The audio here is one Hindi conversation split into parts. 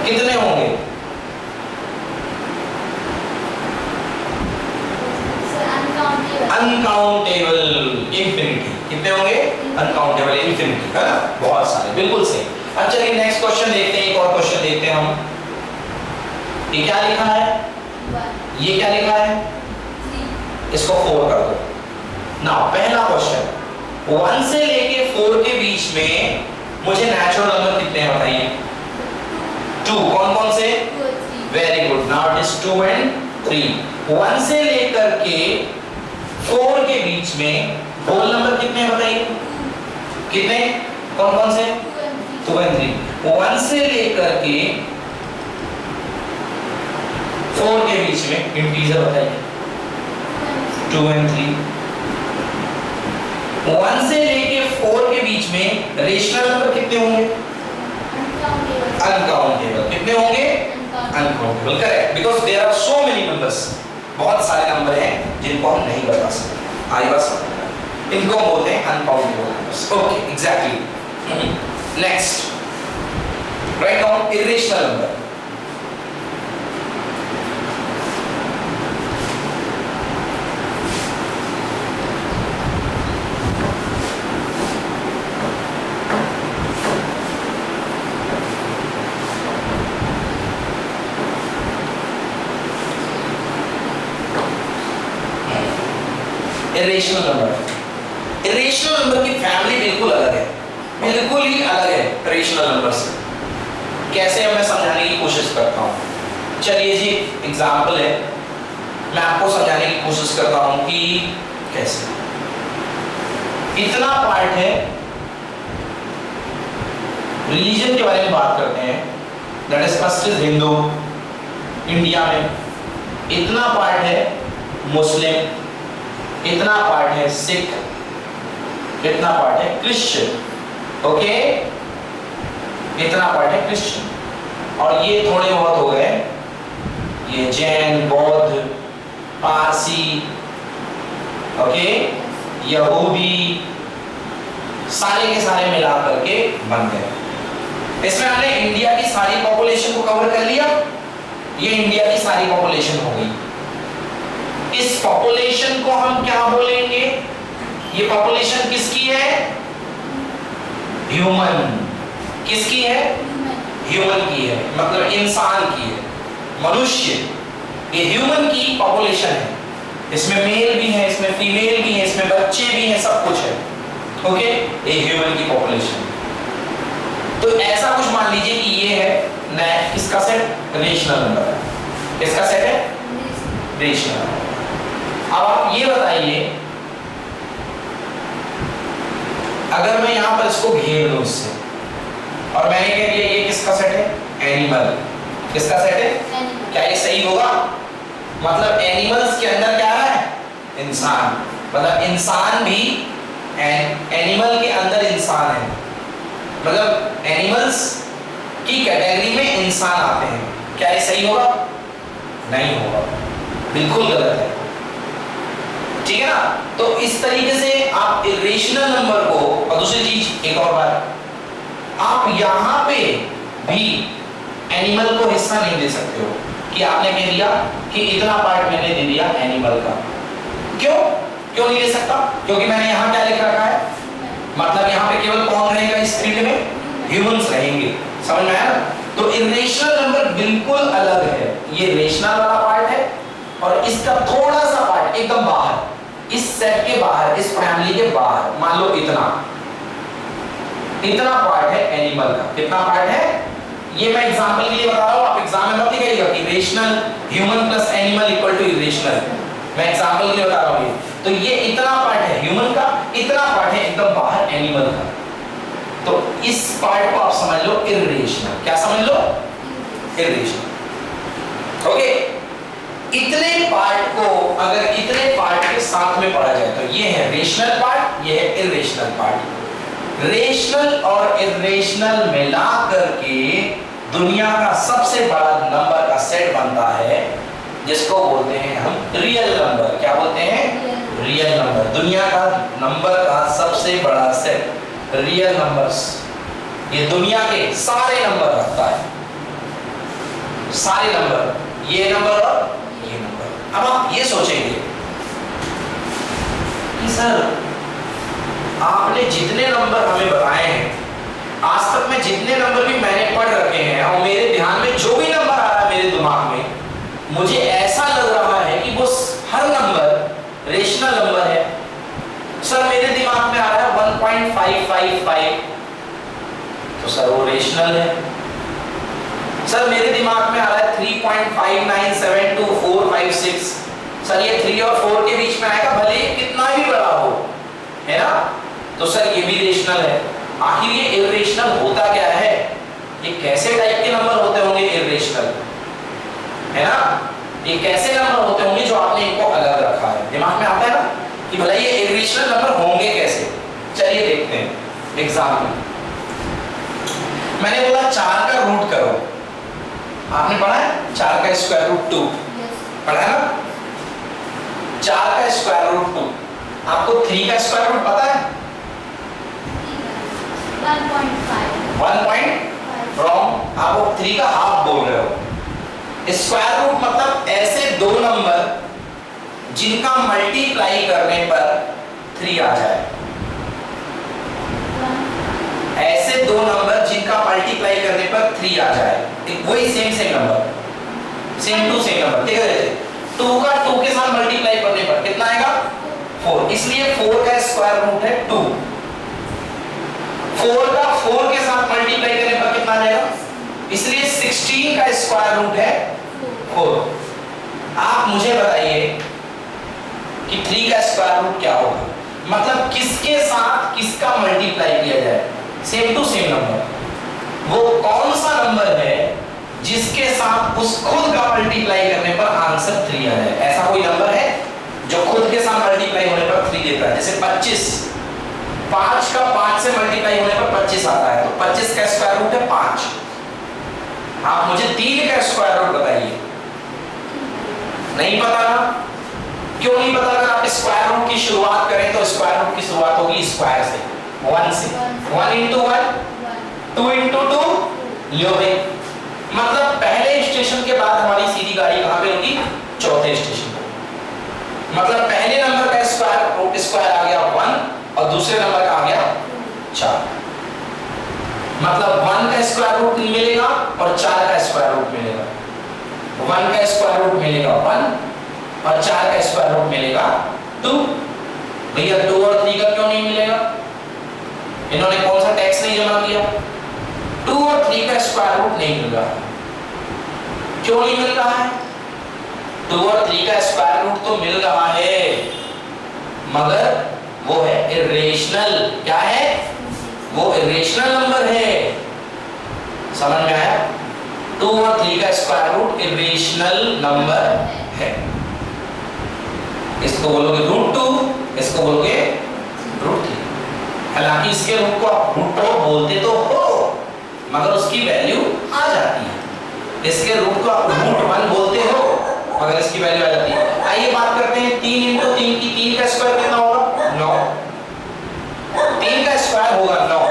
कितने होंगे? Uncountable, infinity. कितने होंगे? अनकाउंटेबल, इंफिनिटी, है ना? बहुत सारे, बिल्कुल सही। अब चलिए नेक्स्ट क्वेश्चन देखते हैं, एक और क्वेश्चन देखते हैं हम। ये क्या लिखा है? ये क्या लिखा है? इसको 4 कर दो ना। पहला क्वेश्चन, 1 से लेके 4 के बीच में मुझे नेचुरल नंबर कितने हैं बताइए? 2। कौन कौन से? Very good. Now it is 2 and 3। 1 से लेकर के 4 के बीच में होल नंबर कितने हैं बताइए? कितने? कौन कौन से? 2 एंड 3। 1 से लेकर के 4 के बीच में इंटीजर बताइए? 2 एंड 3। 1 से लेके 4 के बीच में रेशनल नंबर कितने होंगे? अनकाउंटेबल। कितने होंगे? Uncountable, correct. Because there are so many numbers, बहुत सारे नंबर हैं जिनको हम नहीं बता सकते। आई बात समझ में? इनको बोलते हैं uncountable numbers. Okay, exactly. Next, write down irrational number. Irrational number. Irrational number की फैमिली बिल्कुल अलग है, बिल्कुल ही अलग है रेशनल नंबर से। कैसे मैं समझाने की कोशिश करता हूँ। चलिए जी, एग्जाम्पल है, मैं आपको समझाने की कोशिश करता हूँ कि कैसे। इतना पार्ट है, रिलीजन के बारे में बात करते हैं, that is first is Hindu India में, इतना पार्ट है मुस्लिम, इतना पार्ट है सिख, इतना पार्ट है क्रिश्चियन। ओके, इतना पार्ट है क्रिश्चियन, और ये थोड़े बहुत हो गए ये जैन, बौद्ध, पारसी, ओके, यहूदी, सारे के सारे मिला करके बन गए। इसमें हमने इंडिया की सारी पॉपुलेशन को कवर कर लिया। ये इंडिया की सारी पॉपुलेशन हो गई। इस पॉपुलेशन को हम क्या बोलेंगे? ये पॉपुलेशन किसकी है? ह्यूमन। किसकी है? ह्यूमन की है, मतलब इंसान की है, मनुष्य। ये ह्यूमन की पॉपुलेशन है। इसमें मेल भी है, इसमें फीमेल भी है, इसमें बच्चे भी हैं, सब कुछ है। ओके, ये ह्यूमन की पॉपुलेशन। तो ऐसा कुछ मान लीजिए कि ये है इसका सेट रेशनल नंबर है, इसका सेट है रेशनल नंबर। अब आप ये बताइए, अगर मैं यहां पर इसको घेर लूं इससे, और मैंने कह दिया ये किसका सेट है? एनिमल। किसका सेट है? क्या ये सही होगा? मतलब एनिमल्स के अंदर क्या है? इंसान। मतलब इंसान भी एनिमल के अंदर इंसान है, मतलब एनिमल्स की कैटेगरी में इंसान आते हैं। क्या ये सही होगा? नहीं होगा, बिल्कुल गलत है। ठीक है ना? तो इस तरीके से आप इरेशनल नंबर को, और दूसरी चीज एक और बात, आप यहां पे भी एनिमल को हिस्सा नहीं दे सकते हो कि आपने कह दिया कि इतना पार्ट मैंने दे दिया एनिमल का। क्यों नहीं दे सकता? क्योंकि मैंने यहां क्या लिख रखा है, मतलब यहां पे केवल कौन रहेगा इस फील्ड में? ह्यूमंस रहेंगे। समझ में आया ना? तो इरेशनल नंबर बिल्कुल अलग है। ये रेशनल वाला पार्ट है, और इसका थोड़ा सा पार्ट एकदम बाहर, इस सेट के बाहर, इस फैमिली के बाहर, मान लो इतना पार्ट है एनिमल का। कितना पार्ट है? ये मैं एग्जांपल के लिए बता रहा हूं, आप एग्जाम में मत लिखिएगा कि rational human plus animal equal to irrational. मैं एग्जांपल के लिए बता रहा हूं। तो ये इतना पार्ट है ह्यूमन का, इतना पार्ट है एकदम बाहर एनिमल का। तो इस पार्ट को आप समझ लो इरेशनल। क्या समझ लो? इरेशनल। ओके, इतने पार्ट को अगर इतने पार्ट के साथ में पढ़ा जाए तो ये है रेशनल पार्ट, ये है इरेशनल पार्ट। रेशनल और इरेशनल मिला करके दुनिया का सबसे बड़ा नंबर का सेट बनता है, जिसको बोलते हैं हम रियल नंबर। क्या बोलते हैं? Real number. दुनिया का नंबर का सबसे बड़ा सेट रियल नंबर्स, ये दुनिया के सारे नंबर रखता है। सारे नंबर, ये नंबर और ये नंबर। अब आप ये सोचेंगे कि सर आपने जितने नंबर हमें बताए हैं, आज तक में जितने नंबर भी मैंने पढ़ रखे हैं और मेरे ध्यान में जो भी नंबर आ रहा है मेरे दिमाग में, मुझे ऐसा लग रहा है कि वो हर नंबर रेशनल नंबर है। सर मेरे दिमाग में आ रहा है 1.555, तो सर वो रेशनल है। सर मेरे दिमाग में आ रहा है 3.59724556, सर ये 3 और 4 के बीच में आएगा, भले ही कितना भी बड़ा हो, है ना, तो सर ये भी रेशनल है। आखिर ये इर्रेशनल होता क्या है? ये कैसे टाइप के नंबर होते होंगे इर्रेशनल, है ना? ये कैसे नंबर होते होंगे जो आपने इनको अलग रखा है? दिमाग में आता है ना कि भला ये इर्रेशनल नंबर होंगे कैसे? चलिए देखते हैं एग्जाम्पल। मैंने बोला 4 का रूट करो, आपने पढ़ा है 4 का स्क्वायर रूट 2, पढ़ा है ना? 4 का स्क्वायर रूट 2। आपको 3 का स्क्वायर रूट पता है? 1.5 रॉन्ग, आप 3 का हाफ बोल रहे हो। स्क्वायर रूट मतलब ऐसे दो नंबर जिनका मल्टीप्लाई करने पर 3 आ जाए, ऐसे दो नंबर जिनका मल्टीप्लाई करने पर 3 आ जाए, वही same number, same to same number. देखो 2 का 2 के साथ मल्टीप्लाई करने पर कितना आएगा? 4, इसलिए 4 का स्क्वायर रूट है 2। 4 का 4 के साथ मल्टीप्लाई करने पर कितना आ जाएगा? इसलिए 16 का स्क्वायर रूट है 4। आप मुझे बताइए कि 3 का स्क्वायर रूट क्या होगा? मतलब किसके साथ किसका मल्टीप्लाई किया जाए? Same to same number. वो कौन सा नंबर है जिसके साथ उस खुद का मल्टीप्लाई करने पर आंसर 3 आ जाए? ऐसा कोई नंबर है जो खुद के साथ मल्टीप्लाई होने पर 3 देता है? जैसे 25, 5 का 5 से मल्टीप्लाई होने पर 25 आता है, तो 25 का स्क्वायर रूट है 5। आप मुझे 3 का स्क्वायर रूट बताइए। नहीं पता ना? क्यों नहीं पता? अगर आप स्क्वायर रूट की शुरुआत करें तो स्क्वायर रूट की शुरुआत होगी स्क्वायर से, 1 से। 1 into 1, 2 into 2, लो भाई, मतलब पहले स्टेशन के बाद हमारी सीधी गाड़ी कहां पे रुकी? चौथे स्टेशन पर। मतलब पहले नंबर का स्क्वायर रूट स्क्वायर आ गया 1 और दूसरे नंबर का आ गया 4। मतलब 1 का स्क्वायर रूट मिलेगा और 4 का स्क्वायर रूट मिलेगा। 1 का स्क्वायर रूट मिलेगा 1 और 4 का स्क्वायर रूट मिलेगा 2। भैया 2 और 3 का क्यों नहीं मिलेगा? इन्होंने कौन सा टैक्स नहीं जमा किया? 2 और 3 का स्क्वायर रूट नहीं मिल रहा। क्यों नहीं मिल रहा है? 2 और 3 का स्क्वायर रूट तो मिल रहा है, मगर वो है इर्रेशनल। क्या है वो? इर्रेशनल नंबर है। समझ में आया? 2 और 3 का स्क्वायर रूट इर्रेशनल नंबर है। इसको बोलोगे रूट 2, इसको बोलोगे रूट 3। हालांकि इसके रूट को आप रूट 2 बोलते तो हो, मगर उसकी वैल्यू आ जाती है। इसके रूट को आप रूट 1 बोलते हो, मगर इसकी वैल्यू आ जाती है। आइए बात करते हैं 3 into 3 की। 3 का स्क्वायर कितना होगा? 9। 3 का स्क्वायर होगा 9।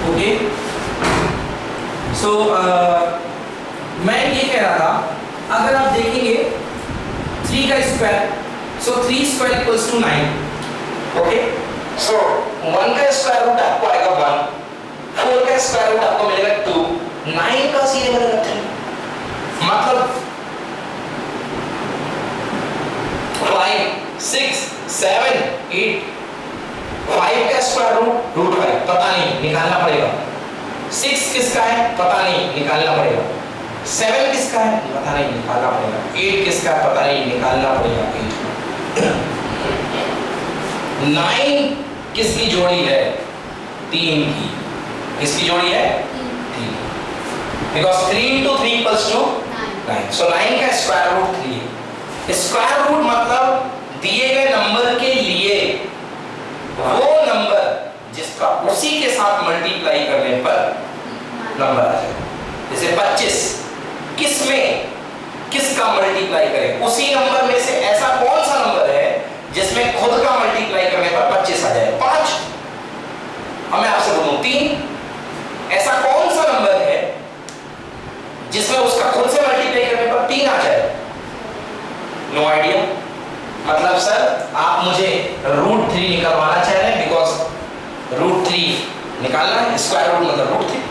ओके सो मैं ये कह रहा था, अगर आप देखेंगे 3 का square, so 3 square equals to 9। Okay so 1 का स्क्वायर रूट आपको आएगा 1, 4 का स्क्वायर रूट आपको मिलेगा 2, 9 का सीधे मिलेगा 3। मतलब 5 6 7 8, 5 का स्क्वायर रूट 5 पता नहीं, निकालना पड़ेगा। 6 किसका है पता नहीं, निकालना पड़ेगा। 7 किसका है पता नहीं, निकालना पड़ेगा। 8 किसका है पता नहीं, निकालना पड़ेगा। 9 किसकी जोड़ी है? 3 की। किसकी जोड़ी है? 3। Because 3 into 3 equals to 9। सो 9 का स्क्वायर रूट 3 है। स्क्वायर रूट मतलब दिए गए नंबर के लिए वो नंबर जिसका उसी के साथ मल्टीप्लाई करने पर नंबर आ जाए। जैसे 25 किस में किसका मल्टीप्लाई करें? उसी नंबर में से ऐसा कौन सा नंबर है जिसमें खुद का मल्टीप्लाई करने पर 25 आ जाए? 5। अब मैं आपसे बोलूं 3। ऐसा कौन सा नंबर है जिसमें उसका खुद से मल्टीप्लाई करने पर 3 आ जाए? No idea. मतलब सर आप मुझे √3 निकलवाना चाह रहे हैं, बिकॉज √3 निकालना है, स्क्वायर रूट मतलब √3।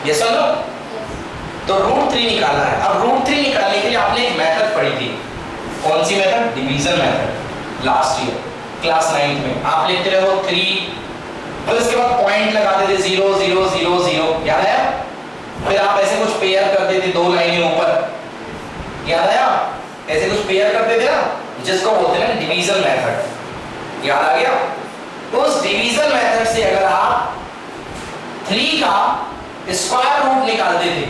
यस और नो? तो √3 निकालना है। अब √3 निकालने के लिए आपने एक मेथड पढ़ी थी। कौन सी method? Division method. Last year class 9th में आप लिखते रहे हो 3, फिर उसके बाद पॉइंट लगाते थे 0 0 0 0, याद है? फिर आप ऐसे कुछ पेयर कर देते 2 लाइनें ऊपर, याद है? ऐसे कुछ पेयर करते थे ना, जिसको बोलते हैं डिवीजन मेथड। याद आ गया? तो उस डिवीजन मेथड से अगर आप 3 का स्क्वायर रूट निकालते थे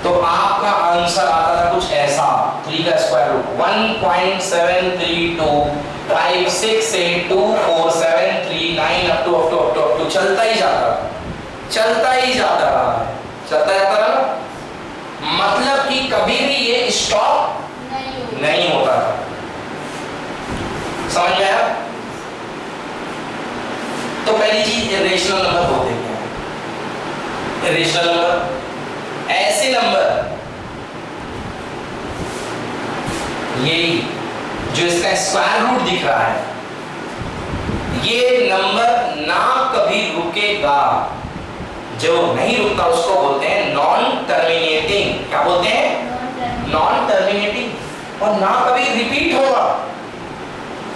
तो आपका आंसर आता था कुछ ऐसा। 3 का स्क्वायर रूट 1.73256824739 अप टू चलता ही जाता रहा। मतलब कि कभी भी ये स्टॉप नहीं होता था। समझ में आया? तो पहली चीज इरेशनल नंबर होते हैं। इरेशनल नंबर ऐसे नंबर, यही जो इसका स्क्वायर रूट दिख रहा है, ये नंबर ना कभी रुकेगा। जो नहीं रुकता उसको बोलते हैं नॉन टर्मिनेटिंग। क्या बोलते हैं? Non terminating. और ना कभी रिपीट होगा।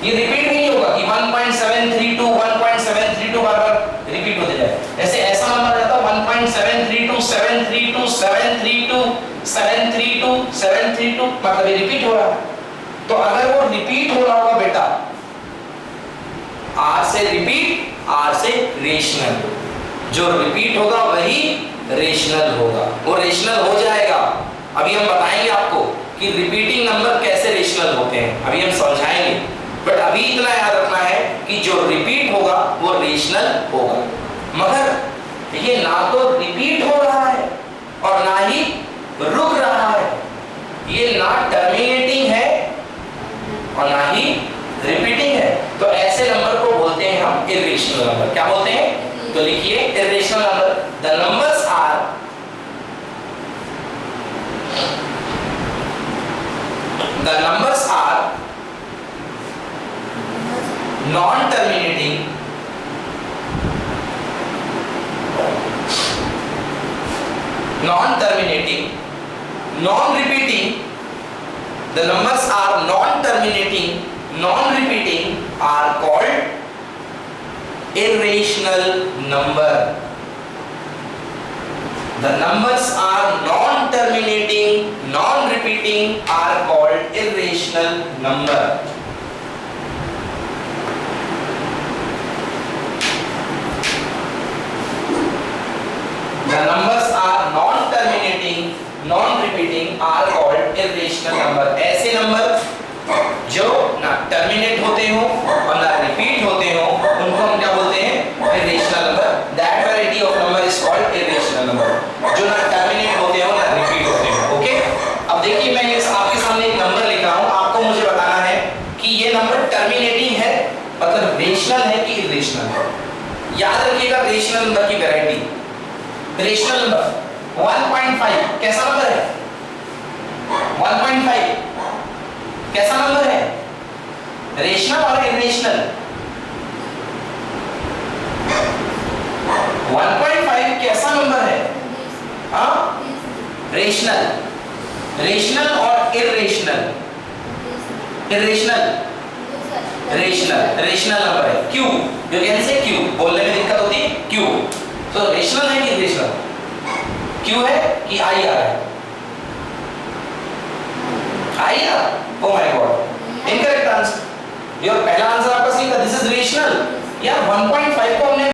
ये रिपीट भी नहीं होगा कि 1.732 1.732 बार-बार रिपीट होते जाए। ऐसा नंबर रहता है 1.732 732 732 732 732, मतलब ये रिपीट हो रहा है। तो अगर वो रिपीट हो रहा होगा बेटा, आर से रिपीट, आर से रेशनल, जो रिपीट होगा वही रेशनल होगा। वो रेशनल हो जाएगा। अभी हम बताएंगे आपको कि रिपीटिंग नंबर कैसे रेशनल होते हैं, अभी हम समझाएंगे। बट अभी इतना याद रखना है कि जो रिपीट होगा वो रेशनल होगा। मगर ये ना तो रिपीट हो रहा है और ना ही रुक रहा है। ये ना टर्मिनेटिंग है और ना ही रिपीटिंग है। तो ऐसे नंबर को बोलते हैं हम इरेशनल नंबर। क्या बोलते हैं? तो लिखिए irrational number, the numbers are non-terminating, non-repeating. The numbers are non-terminating, non-repeating are called irrational number. The numbers are non-terminating, non-repeating are called irrational number. The numbers are non-terminating, non-repeating are called irrational number. ऐसे नंबर जो ना टर्मिनेट होते हो और ना रिपीट होते हो उनको हम क्या बोलते हैं? irrational number. That variety of number is called irrational number. जो ना टर्मिनेट होते हो ना रिपीट होते हो। ओके, अब देखिए मैं आपके सामने एक नंबर लिखा हूं, आपको मुझे बताना है कि ये नंबर टर्मिनेटिंग है मतलब रेशनल है कि इरेशनल है। याद रखिएगा रेशनल नंबर की वैरायटी। रेशनल नंबर 1.5 कैसा नंबर है? 1.5 कैसा नंबर है? रेशनल और इरेशनल? 1.5 कैसा नंबर है? हाँ, रेशनल। रेशनल और irrational? Irrational, rational. Rational number है। क्यों? यू कैन से क्यों, बोलने में दिक्कत होती है क्यों। तो रेशनल है कि इरेशनल? क्यों है कि आई आ रहा है? आई आ, oh my god, incorrect answer. Your पहला आंसर आपका सही था, दिस इज रेशनल। यार 1.5 को हमने